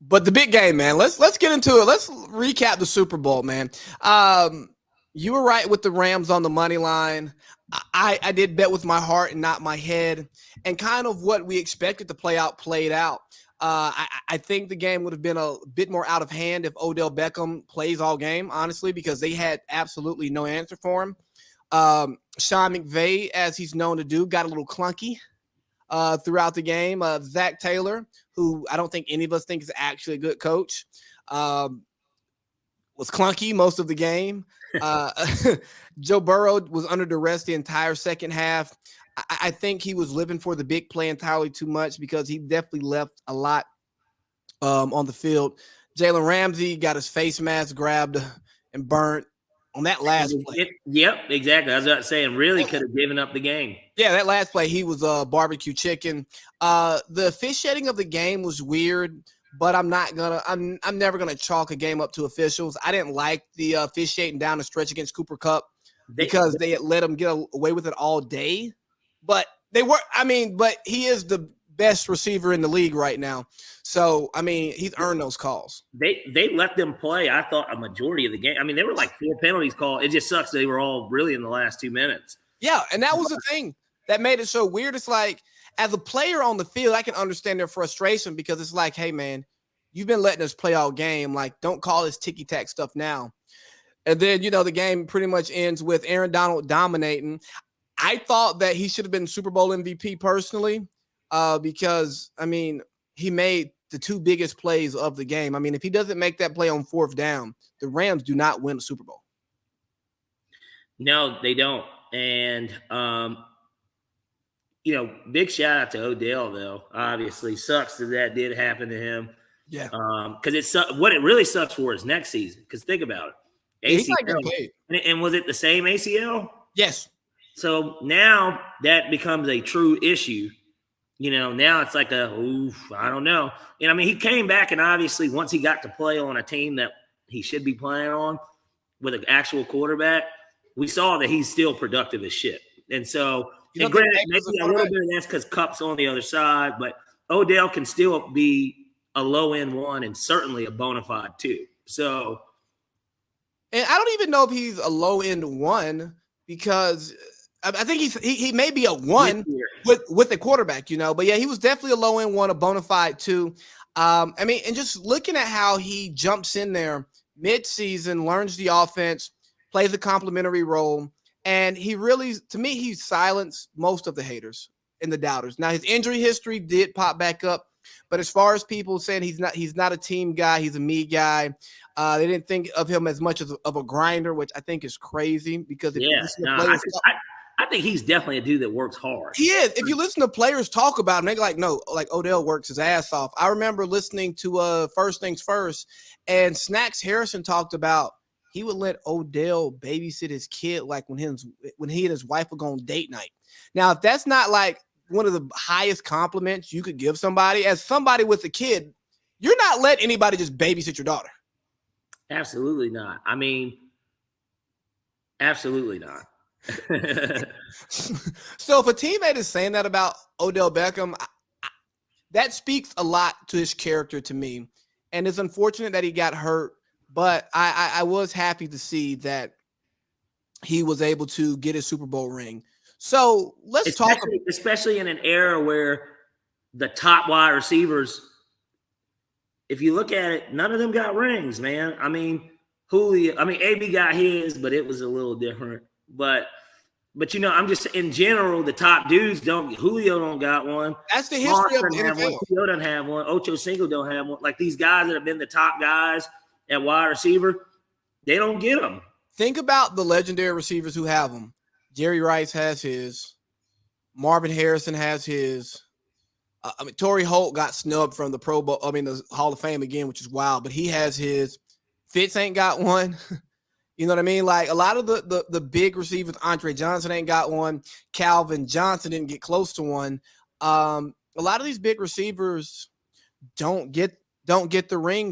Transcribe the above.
But the big game, man. Let's get into it. Let's recap the Super Bowl, man. You were right with the Rams on the money line. I did bet with my heart and not my head, and kind of what we expected to play out played out. I think the game would have been a bit more out of hand if Odell Beckham plays all game, honestly, because they had absolutely no answer for him. Sean McVay, as he's known to do, got a little clunky throughout the game. Zach Taylor, who I don't think any of us think is actually a good coach, was clunky most of the game. Joe Burrow was under duress the entire second half. I think he was living for the big play entirely too much because he definitely left a lot on the field. Jalen Ramsey got his face mask grabbed and burnt on that last play. Yep, exactly. I was about to say, and really could have given up the game. Yeah, that last play, he was barbecue chicken. The officiating of the game was weird, but I'm never gonna chalk a game up to officials. I didn't like the officiating down the stretch against Cooper Kupp because they had let him get away with it all day. But but he is the best receiver in the league right now. So, he's earned those calls. They let them play, I thought, a majority of the game. There were like 4 penalties called. It just sucks they were all really in the last 2 minutes. Yeah, and that was the thing that made it so weird. It's like, as a player on the field, I can understand their frustration because it's like, hey, man, you've been letting us play all game. Like, don't call this ticky-tack stuff now. And then, the game pretty much ends with Aaron Donald dominating. I thought that he should have been Super Bowl MVP personally because, he made the 2 biggest plays of the game. If he doesn't make that play on 4th down, the Rams do not win the Super Bowl. No, they don't. And, big shout out to Odell, though. Obviously, sucks that did happen to him. Yeah. Because what it really sucks for is next season. Because think about it. ACL. He's not getting paid. And was it the same ACL? Yes. So now that becomes a true issue. Now it's like I don't know. And he came back, and obviously once he got to play on a team that he should be playing on with an actual quarterback, we saw that he's still productive as shit. And so, and granted, maybe a little bit of that's because Kupp's on the other side, but Odell can still be a low-end 1 and certainly a bona fide 2. So, and I don't even know if he's a low-end 1 because I think he may be a 1 with a quarterback, But yeah, he was definitely a low-end 1, a bona fide 2. And just looking at how he jumps in there mid-season, learns the offense, plays a complimentary role, and he really, to me, he silenced most of the haters and the doubters. Now, his injury history did pop back up, but as far as people saying he's not a team guy, he's a me guy, they didn't think of him as much of a grinder, which I think is crazy because I think he's definitely a dude that works hard. He is. If you listen to players talk about him, they're like, no, like Odell works his ass off. I remember listening to First Things First, and Snacks Harrison talked about he would let Odell babysit his kid like when he and his wife would go on date night. Now, if that's not like one of the highest compliments you could give somebody, as somebody with a kid, you're not letting anybody just babysit your daughter. Absolutely not. Absolutely not. So if a teammate is saying that about Odell Beckham, that speaks a lot to his character to me. And it's unfortunate that he got hurt, but I was happy to see that he was able to get his Super Bowl ring. So let's talk. Especially in an era where the top wide receivers, if you look at it, none of them got rings, man. Julio, AB got his, but it was a little different. But I'm just in general, the top dudes don't. Julio don't got one. That's the history of the NFL. Julio doesn't have one. Ocho Cinco don't have one. Like these guys that have been the top guys at wide receiver, they don't get them. Think about the legendary receivers who have them. Jerry Rice has his. Marvin Harrison has his. Torrey Holt got snubbed from the Pro Bowl. The Hall of Fame again, which is wild. But he has his. Fitz ain't got one. You know what I mean? Like a lot of the big receivers, Andre Johnson ain't got one. Calvin Johnson didn't get close to one. A lot of these big receivers don't get the rings